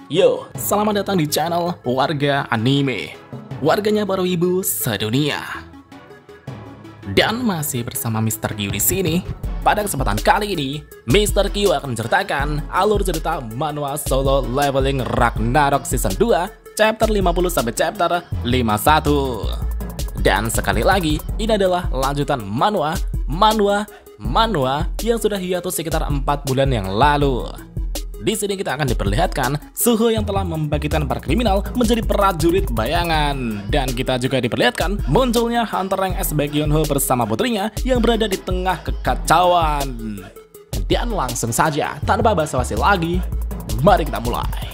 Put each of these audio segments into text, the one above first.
Yo, selamat datang di channel Warga Anime, warganya para wibu sedunia. Dan masih bersama Mr. Q di sini. Pada kesempatan kali ini, Mr. Q akan menceritakan alur cerita manhwa Solo Leveling Ragnarok Season 2, chapter 50 sampai chapter 51. Dan sekali lagi, ini adalah lanjutan manhwa yang sudah hiatus sekitar 4 bulan yang lalu. Di sini kita akan diperlihatkan Suho yang telah membagikan para kriminal menjadi prajurit bayangan, dan kita juga diperlihatkan munculnya Hunter Rank S Baekhyunho bersama putrinya yang berada di tengah kekacauan. Dan langsung saja, tanpa basa-basi lagi, mari kita mulai.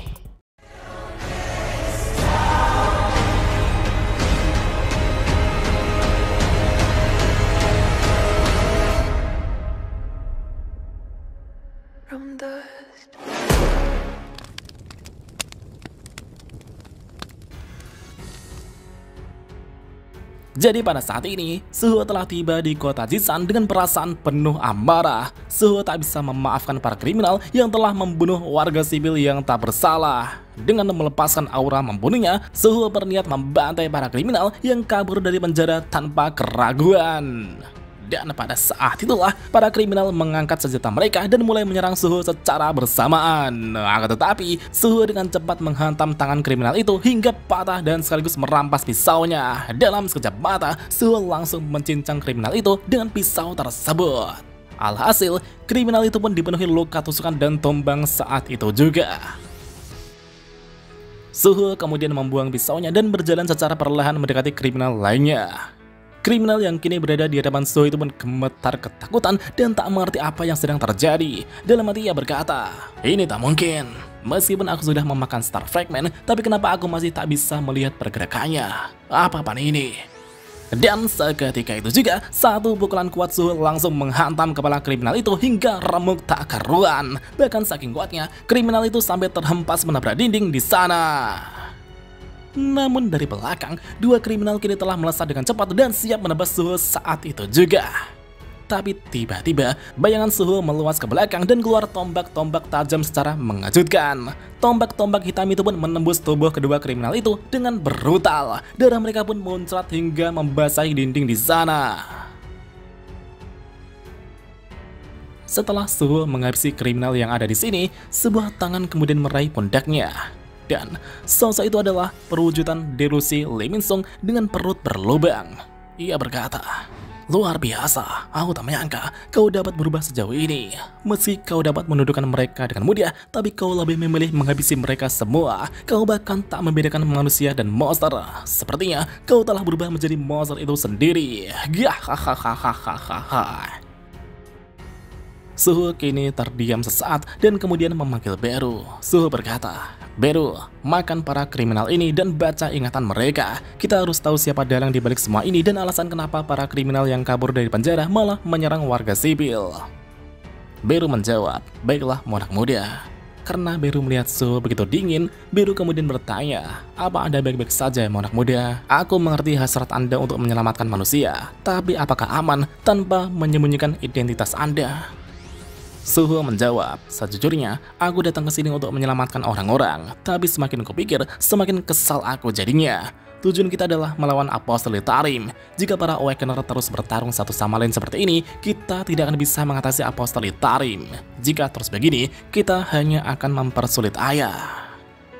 Jadi pada saat ini, Suho telah tiba di kota Jisan dengan perasaan penuh amarah. Suho tak bisa memaafkan para kriminal yang telah membunuh warga sipil yang tak bersalah. Dengan melepaskan aura membunuhnya, Suho berniat membantai para kriminal yang kabur dari penjara tanpa keraguan. Dan pada saat itulah, para kriminal mengangkat senjata mereka dan mulai menyerang Suho secara bersamaan. Akan tetapi, Suho dengan cepat menghantam tangan kriminal itu hingga patah dan sekaligus merampas pisaunya. Dalam sekejap mata, Suho langsung mencincang kriminal itu dengan pisau tersebut. Alhasil, kriminal itu pun dipenuhi luka tusukan dan tombang saat itu juga. Suho kemudian membuang pisaunya dan berjalan secara perlahan mendekati kriminal lainnya. Kriminal yang kini berada di hadapan Suho itu pun gemetar ketakutan dan tak mengerti apa yang sedang terjadi. Dalam hati ia berkata, "Ini tak mungkin. Meskipun aku sudah memakan Star Fragment, tapi kenapa aku masih tak bisa melihat pergerakannya? Apa-apaan ini?" Dan seketika itu juga, satu pukulan kuat Suho langsung menghantam kepala kriminal itu hingga remuk tak karuan. Bahkan saking kuatnya, kriminal itu sampai terhempas menabrak dinding di sana. Namun dari belakang, dua kriminal kini telah melesat dengan cepat dan siap menebas Suho saat itu juga. Tapi tiba-tiba, bayangan Suho meluas ke belakang dan keluar tombak-tombak tajam secara mengejutkan. Tombak-tombak hitam itu pun menembus tubuh kedua kriminal itu dengan brutal. Darah mereka pun muncrat hingga membasahi dinding di sana. Setelah Suho menghabisi kriminal yang ada di sini, sebuah tangan kemudian meraih pundaknya. Dan sosok itu adalah perwujudan delusi Lee Min Sung dengan perut berlubang. Ia berkata, "Luar biasa, aku tak menyangka kau dapat berubah sejauh ini. Meski kau dapat menundukkan mereka dengan mudah, tapi kau lebih memilih menghabisi mereka semua. Kau bahkan tak membedakan manusia dan monster. Sepertinya kau telah berubah menjadi monster itu sendiri." Hahaha. Suho kini terdiam sesaat dan kemudian memanggil Beru. Suho berkata, "Beru, makan para kriminal ini dan baca ingatan mereka. Kita harus tahu siapa dalang di balik semua ini dan alasan kenapa para kriminal yang kabur dari penjara malah menyerang warga sipil." Beru menjawab, "Baiklah Monark Muda." Karena Beru melihat Suho begitu dingin, Beru kemudian bertanya, "Apa Anda baik-baik saja, Monark Muda? Aku mengerti hasrat Anda untuk menyelamatkan manusia, tapi apakah aman tanpa menyembunyikan identitas Anda?" Suho menjawab, "Sejujurnya, aku datang ke sini untuk menyelamatkan orang-orang, tapi semakin kupikir, semakin kesal aku jadinya. Tujuan kita adalah melawan Apostoli Tarim. Jika para Awakener terus bertarung satu sama lain seperti ini, kita tidak akan bisa mengatasi Apostoli Tarim. Jika terus begini, kita hanya akan mempersulit Ayah.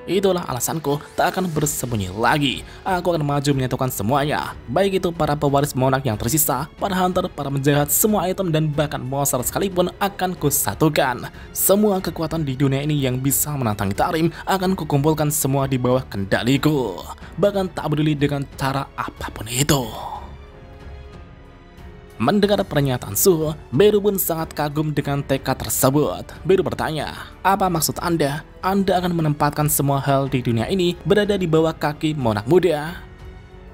Itulah alasanku tak akan bersembunyi lagi. Aku akan maju menyatukan semuanya. Baik itu para pewaris monark yang tersisa, para hunter, para penjahat, semua item dan bahkan monster sekalipun akan kusatukan. Semua kekuatan di dunia ini yang bisa menantangi Tarim akan kukumpulkan semua di bawah kendaliku. Bahkan tak peduli dengan cara apapun itu." Mendengar pernyataan Suho, Beru pun sangat kagum dengan tekad tersebut. Beru bertanya, "Apa maksud Anda? Anda akan menempatkan semua hal di dunia ini berada di bawah kaki Monark Muda?"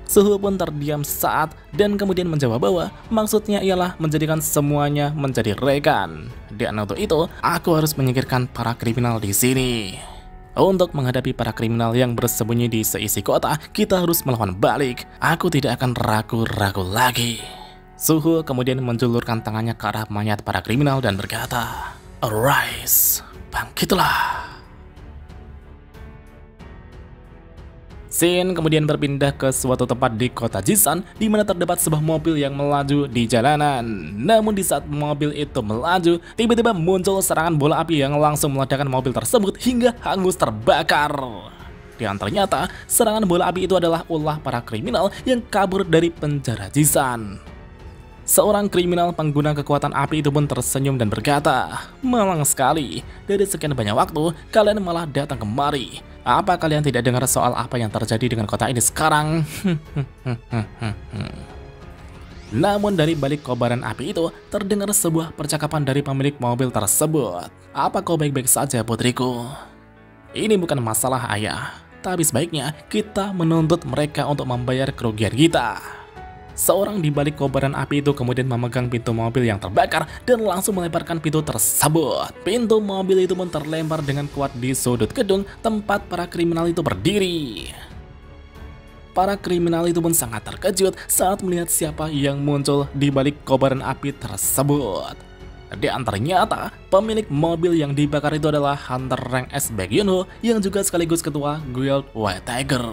Suho pun terdiam sesaat dan kemudian menjawab bahwa maksudnya ialah menjadikan semuanya menjadi rekan. Dan untuk itu, aku harus menyingkirkan para kriminal di sini. Untuk menghadapi para kriminal yang bersembunyi di seisi kota, kita harus melawan balik. Aku tidak akan ragu-ragu lagi. Suho kemudian menjulurkan tangannya ke arah mayat para kriminal dan berkata, "Arise, bangkitlah." Scene kemudian berpindah ke suatu tempat di kota Jisan di mana terdapat sebuah mobil yang melaju di jalanan. Namun di saat mobil itu melaju, tiba-tiba muncul serangan bola api yang langsung meledakkan mobil tersebut hingga hangus terbakar. Dan ternyata serangan bola api itu adalah ulah para kriminal yang kabur dari penjara Jisan. Seorang kriminal pengguna kekuatan api itu pun tersenyum dan berkata, "Malang sekali, dari sekian banyak waktu kalian malah datang kemari. Apa kalian tidak dengar soal apa yang terjadi dengan kota ini sekarang?" Namun dari balik kobaran api itu terdengar sebuah percakapan dari pemilik mobil tersebut. "Apa kau baik-baik saja, putriku? Ini bukan masalah ayah, tapi sebaiknya kita menuntut mereka untuk membayar kerugian kita." Seorang di balik kobaran api itu kemudian memegang pintu mobil yang terbakar dan langsung melemparkan pintu tersebut. Pintu mobil itu pun terlempar dengan kuat di sudut gedung tempat para kriminal itu berdiri. Para kriminal itu pun sangat terkejut saat melihat siapa yang muncul di balik kobaran api tersebut. Dan ternyata pemilik mobil yang dibakar itu adalah Hunter Rank S Baek Yoon-ho yang juga sekaligus ketua Guild White Tiger.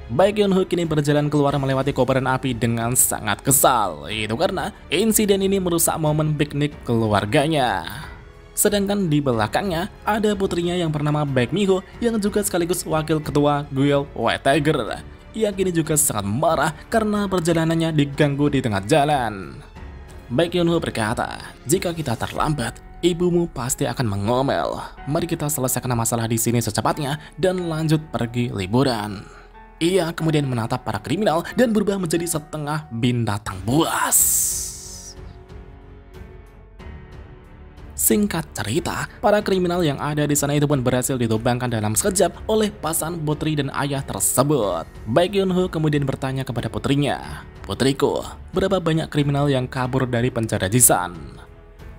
Baek Yoon-ho kini berjalan keluar melewati kobaran api dengan sangat kesal. Itu karena insiden ini merusak momen piknik keluarganya. Sedangkan di belakangnya ada putrinya yang bernama Baek Mi-ho yang juga sekaligus wakil ketua Guild White Tiger. Ia kini juga sangat marah karena perjalanannya diganggu di tengah jalan. Baek Yoon-ho berkata, "Jika kita terlambat, ibumu pasti akan mengomel. Mari kita selesaikan masalah di sini secepatnya dan lanjut pergi liburan." Ia kemudian menatap para kriminal dan berubah menjadi setengah binatang buas. Singkat cerita, para kriminal yang ada di sana itu pun berhasil ditumbangkan dalam sekejap oleh pasangan putri dan ayah tersebut. Baek Yoon-ho kemudian bertanya kepada putrinya, "Putriku, berapa banyak kriminal yang kabur dari penjara Jisan?"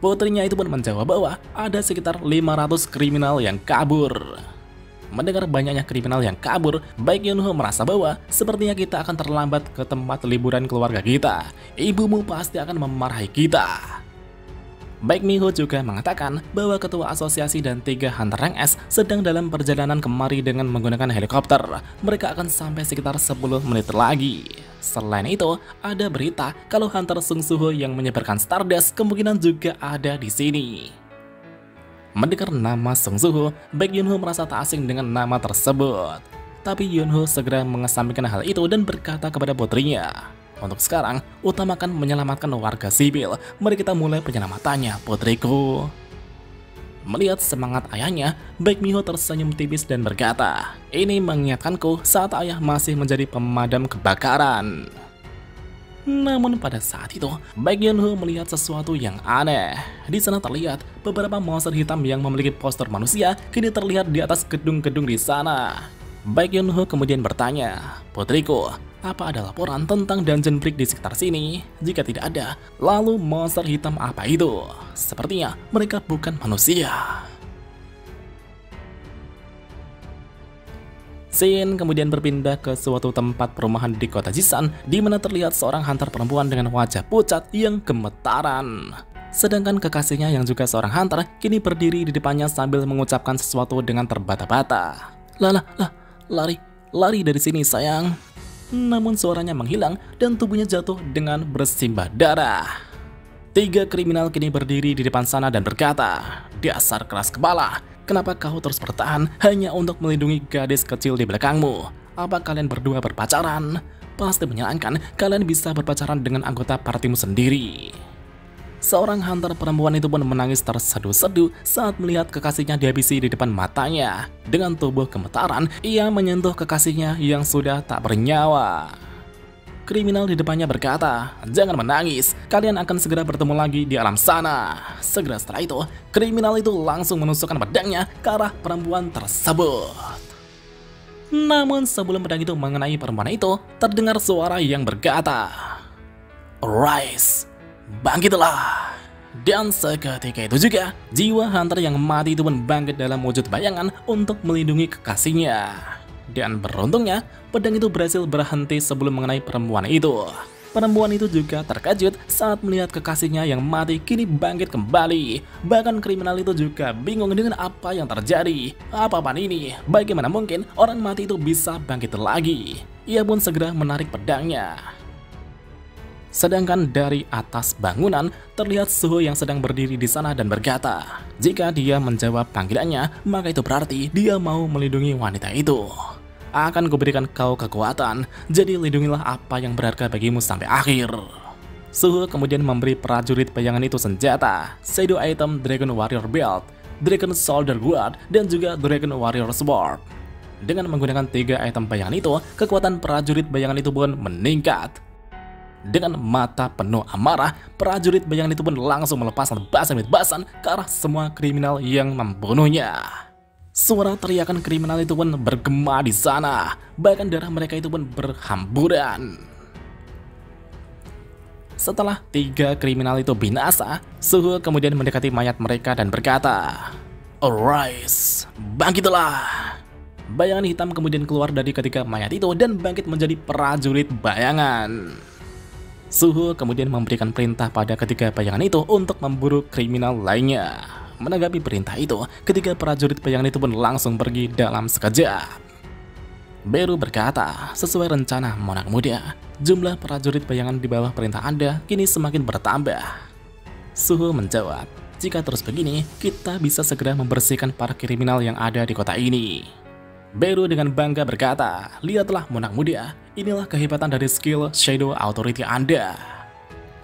Putrinya itu pun menjawab bahwa ada sekitar 500 kriminal yang kabur. Mendengar banyaknya kriminal yang kabur, Baek Yoon-ho merasa bahwa sepertinya kita akan terlambat ke tempat liburan keluarga kita. Ibumu pasti akan memarahi kita. Baek Mi-ho juga mengatakan bahwa ketua asosiasi dan 3 Hunter Rank S sedang dalam perjalanan kemari dengan menggunakan helikopter. Mereka akan sampai sekitar 10 menit lagi. Selain itu, ada berita kalau Hunter Sung Soo-ho yang menyebarkan Stardust kemungkinan juga ada di sini. Mendengar nama Sung Soo-ho, Baek Yoon-ho merasa tak asing dengan nama tersebut. Tapi Yoon-ho segera mengesampingkan hal itu dan berkata kepada putrinya, "Untuk sekarang, utamakan menyelamatkan warga sipil. Mari kita mulai penyelamatannya, putriku." Melihat semangat ayahnya, Baek Mi-ho tersenyum tipis dan berkata, "Ini mengingatkanku saat ayah masih menjadi pemadam kebakaran." Namun pada saat itu, Baek Yoon-ho melihat sesuatu yang aneh. Di sana terlihat beberapa monster hitam yang memiliki postur manusia kini terlihat di atas gedung-gedung di sana. Baek Yoon-ho kemudian bertanya, "Putriku, apa ada laporan tentang dungeon break di sekitar sini? Jika tidak ada, lalu monster hitam apa itu? Sepertinya mereka bukan manusia." Scene kemudian berpindah ke suatu tempat perumahan di kota Jisan di mana terlihat seorang hunter perempuan dengan wajah pucat yang gemetaran. Sedangkan kekasihnya yang juga seorang hunter kini berdiri di depannya sambil mengucapkan sesuatu dengan terbata-bata. Lari dari sini sayang." Namun suaranya menghilang dan tubuhnya jatuh dengan bersimbah darah. 3 kriminal kini berdiri di depan sana dan berkata, "Dasar keras kepala. Kenapa kau terus bertahan hanya untuk melindungi gadis kecil di belakangmu? Apa kalian berdua berpacaran? Pasti menyenangkan kalian bisa berpacaran dengan anggota partimu sendiri." Seorang hunter perempuan itu pun menangis terseduh-seduh saat melihat kekasihnya dihabisi di depan matanya. Dengan tubuh gemetaran, ia menyentuh kekasihnya yang sudah tak bernyawa. Kriminal di depannya berkata, "Jangan menangis, kalian akan segera bertemu lagi di alam sana." Segera setelah itu, kriminal itu langsung menusukkan pedangnya ke arah perempuan tersebut. Namun sebelum pedang itu mengenai perempuan itu, terdengar suara yang berkata, "Arise, bangkitlah." Dan seketika itu juga, jiwa hunter yang mati itu pun bangkit dalam wujud bayangan untuk melindungi kekasihnya. Dan beruntungnya, pedang itu berhasil berhenti sebelum mengenai perempuan itu. Perempuan itu juga terkejut saat melihat kekasihnya yang mati kini bangkit kembali. Bahkan kriminal itu juga bingung dengan apa yang terjadi. Apa-apaan ini? Bagaimana mungkin orang mati itu bisa bangkit lagi? Ia pun segera menarik pedangnya. Sedangkan dari atas bangunan terlihat Suho yang sedang berdiri di sana dan berkata, jika dia menjawab panggilannya, maka itu berarti dia mau melindungi wanita itu. Akan kuberikan kau kekuatan, jadi lindungilah apa yang berharga bagimu sampai akhir. Suho kemudian memberi prajurit bayangan itu senjata, Shadow Item Dragon Warrior Belt, Dragon Shoulder Guard, dan juga Dragon Warrior Sword. Dengan menggunakan 3 item bayangan itu, kekuatan prajurit bayangan itu pun meningkat. Dengan mata penuh amarah, prajurit bayangan itu pun langsung melepaskan basan ke arah semua kriminal yang membunuhnya. Suara teriakan kriminal itu pun bergema di sana, bahkan darah mereka itu pun berhamburan. Setelah 3 kriminal itu binasa, Suho kemudian mendekati mayat mereka dan berkata, "Arise, bangkitlah." Bayangan hitam kemudian keluar dari ketiga mayat itu dan bangkit menjadi prajurit bayangan. Suho kemudian memberikan perintah pada ketiga bayangan itu untuk memburu kriminal lainnya. Menanggapi perintah itu, ketiga prajurit bayangan itu pun langsung pergi dalam sekejap. Beru berkata, sesuai rencana Monark Muda, jumlah prajurit bayangan di bawah perintah Anda kini semakin bertambah. Suho menjawab, jika terus begini, kita bisa segera membersihkan para kriminal yang ada di kota ini. Beru dengan bangga berkata, lihatlah Monark Muda, inilah kehebatan dari skill Shadow Authority Anda.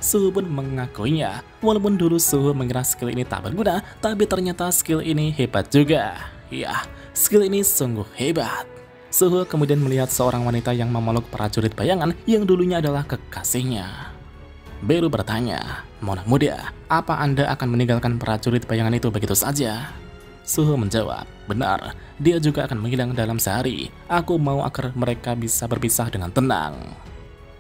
Suho pun mengakuinya, walaupun dulu Suho mengira skill ini tak berguna, tapi ternyata skill ini hebat juga. Ya, skill ini sungguh hebat. Suho kemudian melihat seorang wanita yang memeluk prajurit bayangan yang dulunya adalah kekasihnya. Beru bertanya, Monark Muda, apa Anda akan meninggalkan prajurit bayangan itu begitu saja? Suho menjawab, benar, dia juga akan menghilang dalam sehari. Aku mau agar mereka bisa berpisah dengan tenang.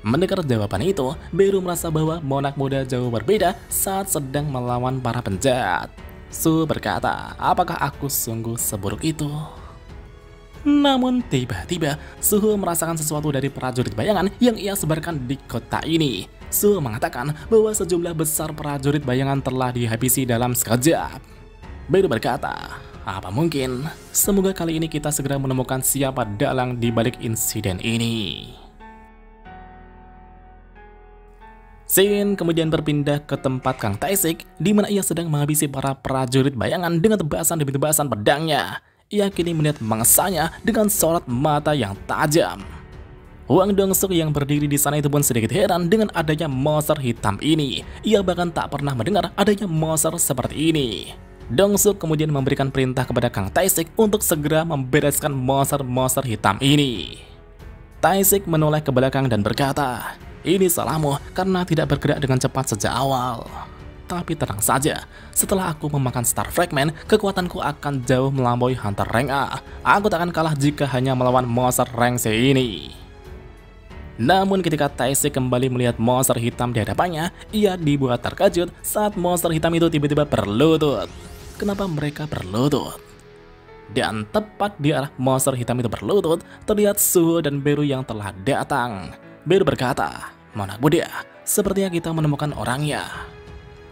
Mendengar jawaban itu, Beru merasa bahwa Monark Muda jauh berbeda saat sedang melawan para penjahat. Suho berkata, apakah aku sungguh seburuk itu? Namun tiba-tiba, Suho merasakan sesuatu dari prajurit bayangan yang ia sebarkan di kota ini. Suho mengatakan bahwa sejumlah besar prajurit bayangan telah dihabisi dalam sekejap. Beru berkata, apa mungkin? Semoga kali ini kita segera menemukan siapa dalang di balik insiden ini. Scene kemudian berpindah ke tempat Kang Tae-sik, di mana ia sedang menghabisi para prajurit bayangan dengan tebasan demi tebasan pedangnya. Ia kini melihat mangsanya dengan sorot mata yang tajam. Hwang Dong-suk yang berdiri di sana itu pun sedikit heran dengan adanya monster hitam ini. Ia bahkan tak pernah mendengar adanya monster seperti ini. Dong-suk kemudian memberikan perintah kepada Kang Tae-sik untuk segera membereskan monster-monster hitam ini. Tae-sik menoleh ke belakang dan berkata, ini salahmu karena tidak bergerak dengan cepat sejak awal. Tapi tenang saja, setelah aku memakan Star Fragment, kekuatanku akan jauh melampaui Hunter Rank A. Aku tak akan kalah jika hanya melawan monster Rank C ini. Namun ketika Tae-sik kembali melihat monster hitam di hadapannya, ia dibuat terkejut saat monster hitam itu tiba-tiba berlutut. Kenapa mereka berlutut? Dan tepat di arah monster hitam itu berlutut, terlihat Suho dan Beru yang telah datang. Beru berkata, Monark Muda, sepertinya kita menemukan orangnya.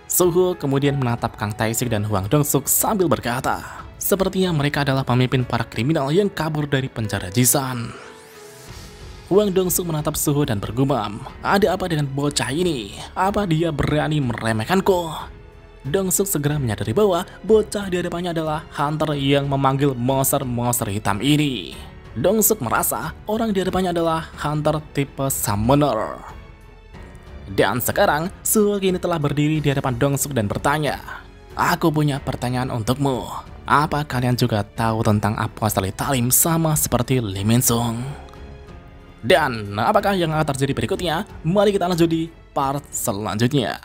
Suho kemudian menatap Kang Tae-sik dan Hwang Dong-suk sambil berkata, sepertinya mereka adalah pemimpin para kriminal yang kabur dari penjara Jisan. Hwang Dong-suk menatap Suho dan bergumam, ada apa dengan bocah ini? Apa dia berani meremehkanku? Dong-suk segera menyadari bahwa bocah di hadapannya adalah Hunter yang memanggil monster-monster hitam ini. Dong-suk merasa orang di hadapannya adalah Hunter tipe Summoner. Dan sekarang, Suho kini telah berdiri di hadapan Dong-suk dan bertanya, aku punya pertanyaan untukmu. Apa kalian juga tahu tentang Apostoli Talim sama seperti Lee Min-sung? Dan apakah yang akan terjadi berikutnya? Mari kita lanjut di part selanjutnya.